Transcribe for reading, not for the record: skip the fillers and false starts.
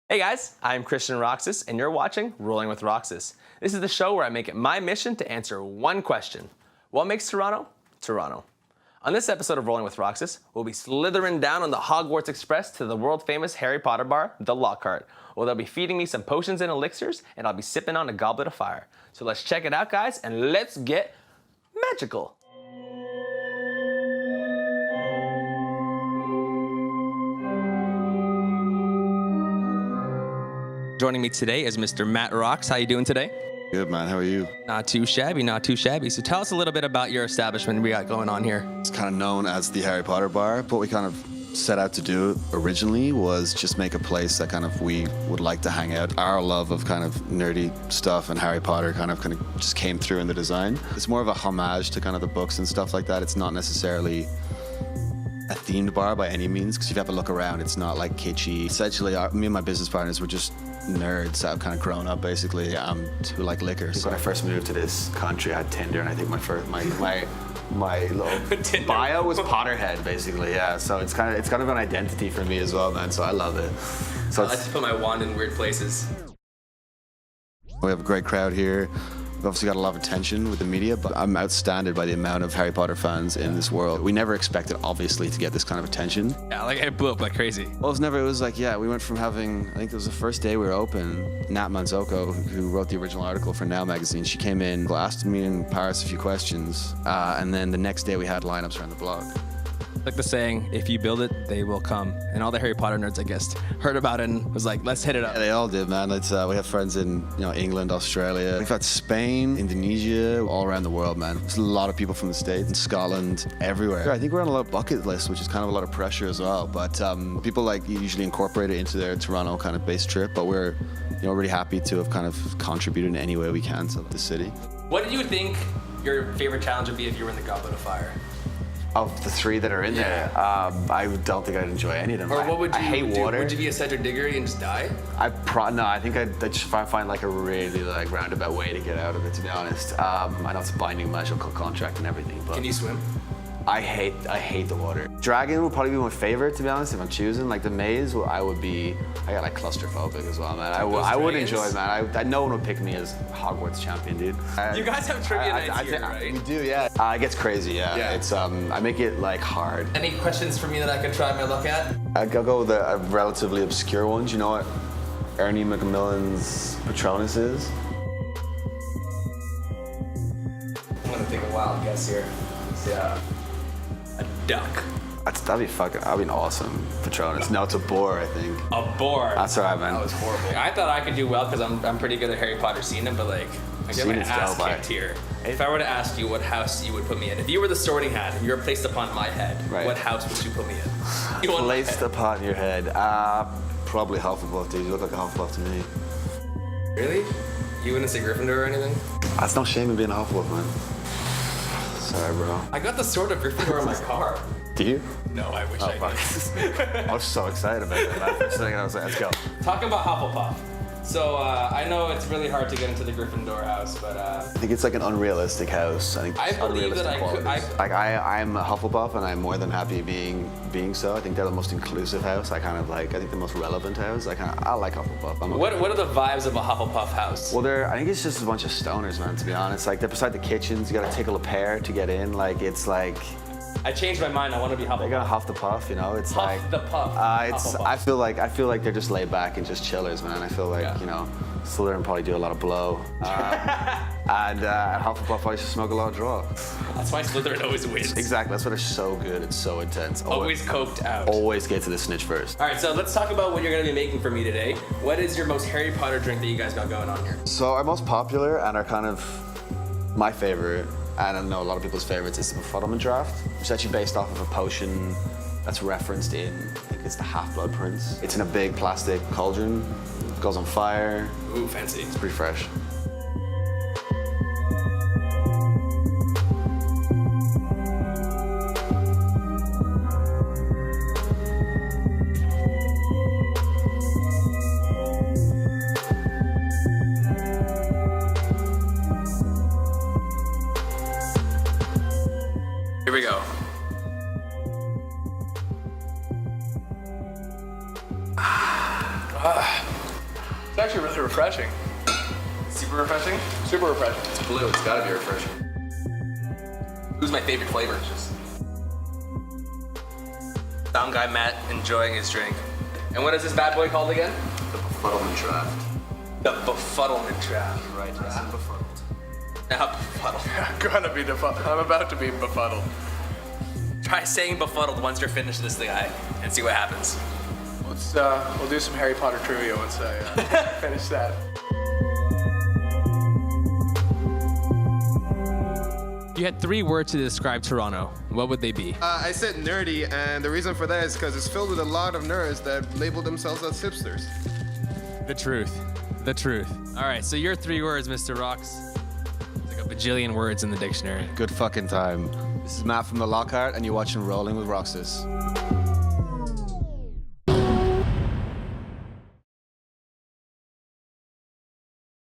Hey guys, I'm Christian Roxas, and you're watching Rolling with Roxas. This is the show where I make it my mission to answer one question. What makes Toronto, Toronto? On this episode of Rolling with Roxas, we'll be slithering down on the Hogwarts Express to the world-famous Harry Potter bar, the Lockhart, where they'll be feeding me some potions and elixirs, and I'll be sipping on a goblet of fire. So let's check it out, guys, and let's get magical. Joining me today is Mr. Matt Rox. How you doing today? Good, man. How are you? Not too shabby, not too shabby. So tell us a little bit about your establishment we got going on here. It's kind of known as the Harry Potter bar. What we kind of set out to do originally was just make a place that kind of we would like to hang out. Our love of kind of nerdy stuff and Harry Potter kind of just came through in the design. It's more of a homage to kind of the books and stuff like that. It's not necessarily a themed bar by any means, because if you have a look around, it's not like kitschy. Essentially, me and my business partners were just nerds that have kind of grown up basically who like liquor. So when I first moved to this country, I had Tinder, and I think my little bio was Potterhead basically. Yeah, so it's kind of an identity for me as well, man. So I love it. So I like to put my wand in weird places. We have a great crowd here. We've obviously got a lot of attention with the media, but I'm outstanded by the amount of Harry Potter fans in this world. We never expected, obviously, to get this kind of attention. Yeah, like it blew up like crazy. Well, it was like, yeah, we went from having, I think it was the first day we were open, Nat Manzoko, who wrote the original article for Now magazine, she came in, asked me in Paris a few questions, and then the next day we had lineups around the block. Like the saying, if you build it, they will come. And all the Harry Potter nerds, I guess, heard about it and was like, let's hit it up. Yeah, they all did, man. It's, we have friends in England, Australia. We've had Spain, Indonesia, all around the world, man. There's a lot of people from the States and Scotland, everywhere. I think we're on a lot of bucket lists, which is kind of a lot of pressure as well. But people like usually incorporate it into their Toronto kind of base trip. But we're really happy to have kind of contributed in any way we can to the city. What did you think your favorite challenge would be if you were in the Goblet of Fire? Of the three that are in there, I don't think I'd enjoy any of them. Or what would you I hate do? water. Would you be a Cedric Diggory and just die? No, I think I'd just find like a really like roundabout way to get out of it, to be honest. I know it's a binding magical contract and everything, but Can you swim? I hate the water. Dragon would probably be my favorite, to be honest, if I'm choosing. Like the maze, I got like claustrophobic as well, man. I would enjoy it, man. No one would pick me as Hogwarts champion, dude. You guys have trivia nights here, right? We do, yeah. It gets crazy, yeah. It's I make it like hard. Any questions for me that I could try my luck at? I'll go with a relatively obscure one. Do you know what Ernie Macmillan's Patronus is? I'm gonna take a wild guess here. Yeah. A duck. That'd be an awesome Patronus. No, it's a boar, I think. A boar. That's all right, man. That was horrible. I thought I could do well because I'm pretty good at Harry Potter scene, but like I get my Seen it's ass dope, kicked here. If I were to ask you what house you would put me in, if you were the Sorting Hat and you were placed upon my head, what house would you put me in? Placed upon your head. Probably Hufflepuff, dude. You look like a Hufflepuff to me. Really? You wouldn't say Gryffindor or anything? That's no shame in being a Hufflepuff, man. Sorry, bro. I got the sword of Gryffindor in my car. Do you? No, I wish I did. I was so excited about it. Man. For a second, I was like, let's go. Talking about Hufflepuff. So I know it's really hard to get into the Gryffindor house, but I think it's like an unrealistic house. I believe that I'm a Hufflepuff, and I'm more than happy being so. I think they're the most inclusive house. I think the most relevant house. I like Hufflepuff. What are the vibes of a Hufflepuff house? Well, I think it's just a bunch of stoners, man. To be honest, like they're beside the kitchens. You gotta tickle a pear to get in. Like it's like. I changed my mind. I want to be Hufflepuff. They're gonna huff the puff, It's huff like the puff. I feel like they're just laid back and just chillers, man. I feel like Slytherin probably do a lot of blow, and Hufflepuff always smoke a lot of draw. That's why Slytherin always wins. Exactly. That's why they're so good. It's so intense. Always coked out. Always get to the snitch first. All right, so let's talk about what you're gonna be making for me today. What is your most Harry Potter drink that you guys got going on here? So our most popular and our kind of my favorite, and I know a lot of people's favorites, is the befuddlement draft, which is actually based off of a potion that's referenced in, I think it's the Half-Blood Prince. It's in a big plastic cauldron, goes on fire. Ooh, fancy. It's pretty fresh. Here we go. It's actually really refreshing. Super refreshing? Super refreshing. It's blue, it's gotta be refreshing. Who's my favorite flavor? Sound guy Matt enjoying his drink. And what is this bad boy called again? The befuddlement draft. The befuddlement draft. Right, nice and befuddled. Now befuddled. I'm about to be befuddled. Try saying befuddled once you're finished this guy and see what happens. We'll do some Harry Potter trivia once I finish that. You had 3 words to describe Toronto. What would they be? I said nerdy, and the reason for that is because it's filled with a lot of nerds that label themselves as hipsters. The truth. The truth. All right, so your 3 words, Mr. Rox. It's like a bajillion words in the dictionary. Good fucking time. This is Matt from the Lockhart, and you're watching Rolling with Roxas.